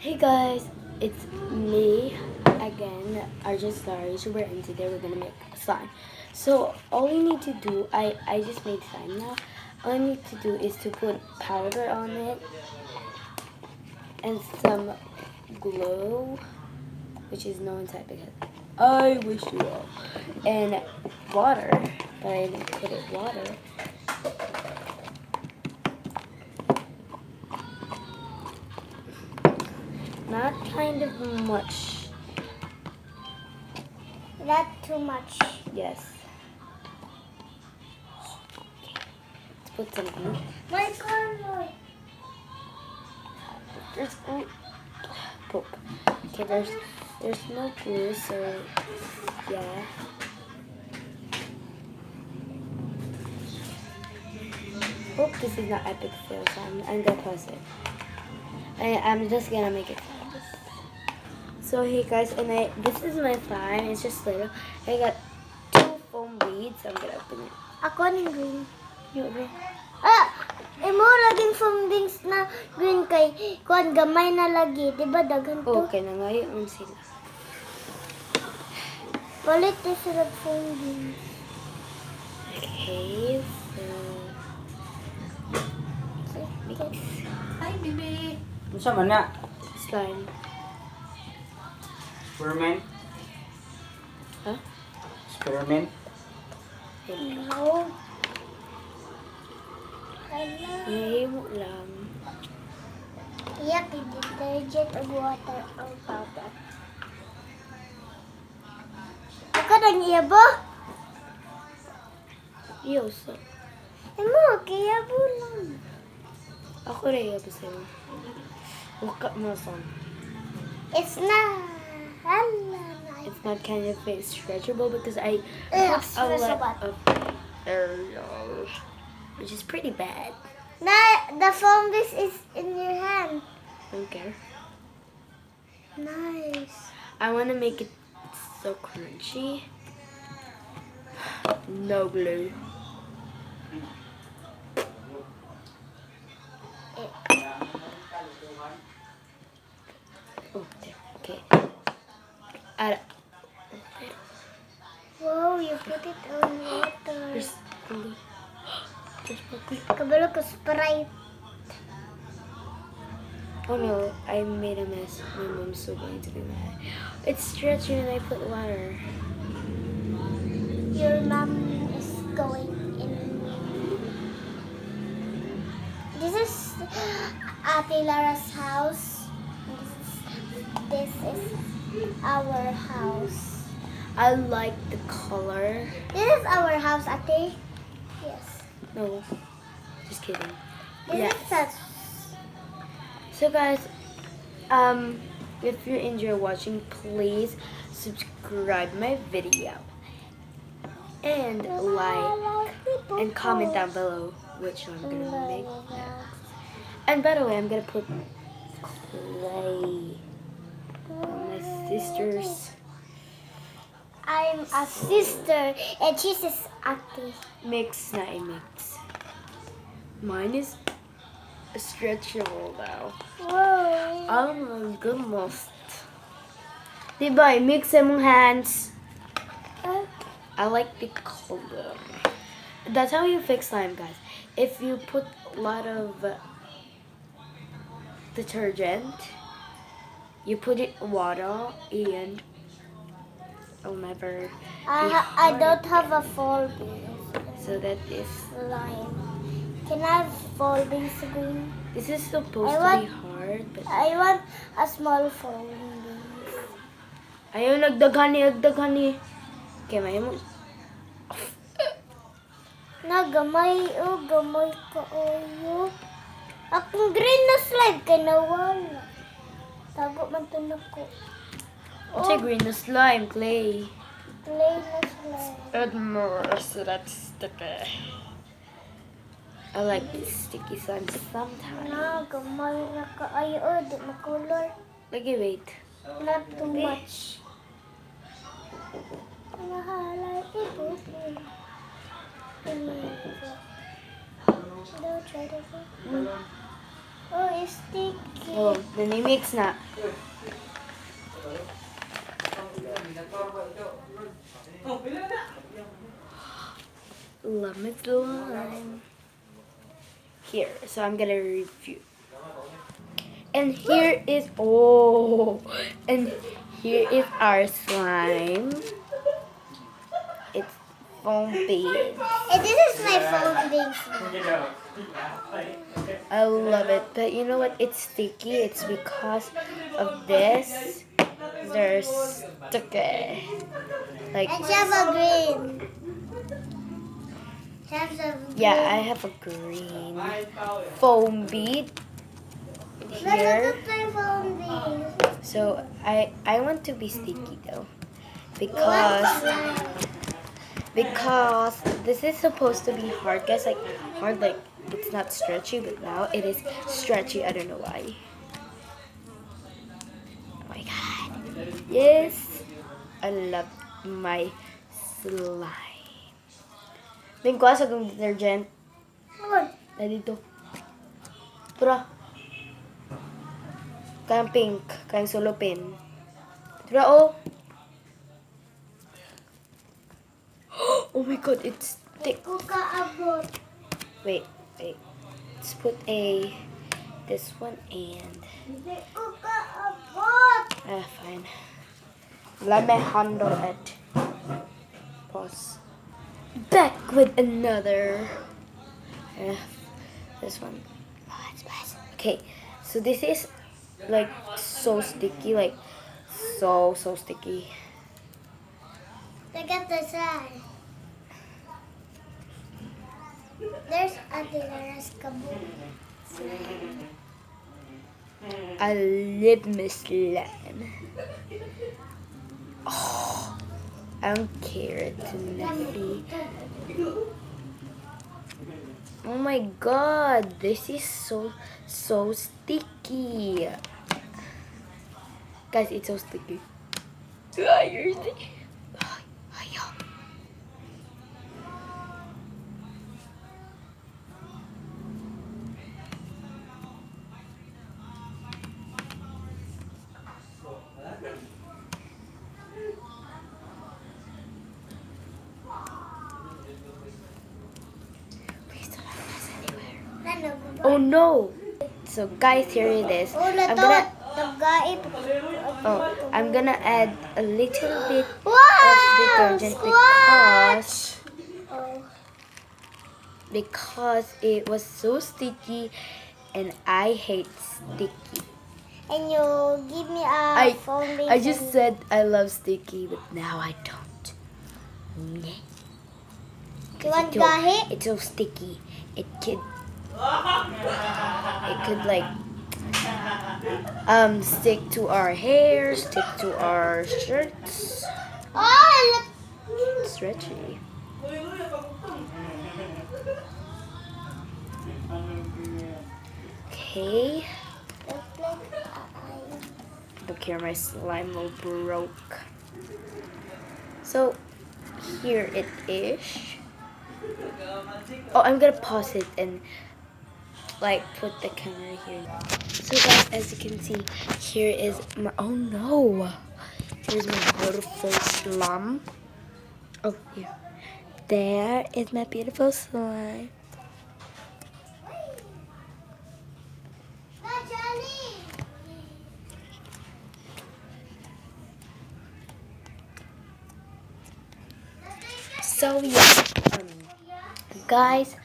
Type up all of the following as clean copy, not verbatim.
Hey guys, it's me again, RJ Star YouTuber, and today we're gonna make slime. So all you need to do, I just made slime now. All you need to do is to put powder on it and some glue, which is no inside because I wish you all, and water, but I didn't put it water. Not kind of much. Not too much. Yes. Let's put some glue. My corn. There's glue. Poop. Okay, there's no glue, so yeah. Hope this is not epic fail, so I'm gonna pause it. I'm just gonna make it fast. So hey guys, and this is my slime. It's just little. I got 2 foam beads. I'm gonna open it. Ako ng green. You open it? Imo laging fundings na green kay kuan gamay na lagi, di ba daghan to? Okay na ngayon sila. Palit na sila fundings. Okay, so mix Hi, baby. Unsa man na? slime. Experiment? Huh? Experiment? No. Hala. Mahimo lang. Iyak detergent of water ang powder. Ako nang iyabo? Yoso. Imo kiyabo lang. Ako rin yung sa'yo. Waka mo son. It's not. Hala. It's not kind of stretchable because I It's put a lot bad. of areas, which is pretty bad. The fungus is in your hand. Don't care. Nice. I want to make it so crunchy. No glue. Oh, there. Okay. Add Wow, you put it on water. There's glue. There's more glue. Kabalo ko Sprite. Oh no, I made a mess. My mom's so going to be mad. It's stretchy and I put water. Your mom is going in. This is Ate Lara's house. This is our house. I like the color. This is our house, Ate. Yes. No, just kidding. This Yes. is us. So guys, if you enjoy watching, please subscribe my video and like and comment down below which one I'm gonna make next. And by the way, I'm gonna put clay on my sister's I'm a sister and she's his Ate. mix, not a mix. Mine is stretchable now. Whoa. Oh my goodness. Diba, mix mong hands. I like the color. That's how you fix slime, guys. If you put a lot of detergent, you put it water and it'll never be I hard. don't have a folding So that is, line. Can I have folding screen? this is supposed I to want- be hard, but I want a small folding. ayaw nagdaghani. Okay, may mo. Nagamay gamay ka oyo. Akong green na slide kay nawala. Tago man to nako. It's a green slime, clay. Play na slide. Add more so that's sticky. I like this sticky slime sometimes. Nagamay na ka ayo di makulor. Okay, wait. Not too much. Nahalay ito. Don't try to go. Oh, it's sticky. Oh, then i-mix na. Lemon slime. Here, so I'm gonna review. And here is and here is our slime. It's foam based. And this is my phone base. I love it, but you know what? It's sticky. It's because of this. They're sticky. Like And Java green. Java green. yeah, I have a green foam bead here. Look at my phone base. So I want to be sticky though, because this is supposed to be hard, guys. Like hard, like it's not stretchy, but now it is stretchy. I don't know why. Oh my god! Yes, I love my slime. May kuha sa kong detergent. Good. Na dito. Pura. Kayang pink. Kayang solo pen. Pura, oh. Oh my god, it's thick. Kuka abot. Wait. Let's put this one and Kuka abot. fine. Let me handle it. Pause. Back with another. This one. Okay, so this is like so sticky, like so sticky. Look at the side. There's Adelara's kaboom. I love my slime. Oh, I don't care. It's messy. Oh my god, this is so sticky. Guys, it's so sticky. You're sticky. Oh no! So guys, here it is. I'm gonna add a little bit of detergent because it was so sticky and I hate sticky. And you give me a phone base. I just said I love sticky, but now I don't. You want gahi? It's so sticky. It could like stick to our hair, stick to our shirts. Oh, look. Stretchy. Okay. Look here, my slime all broke. So here it is. Oh, I'm gonna pause it and like put the camera here. So guys, as you can see, here is my here's my beautiful slime. Oh, here. There is my beautiful slime. So yeah, guys,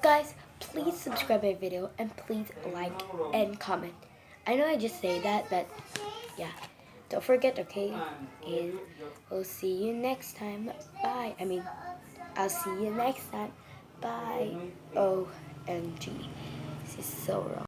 guys, please subscribe my video and please like and comment. I know I just say that, but yeah, don't forget, okay? And we'll see you next time. Bye. I'll see you next time. Bye. OMG, this is so wrong.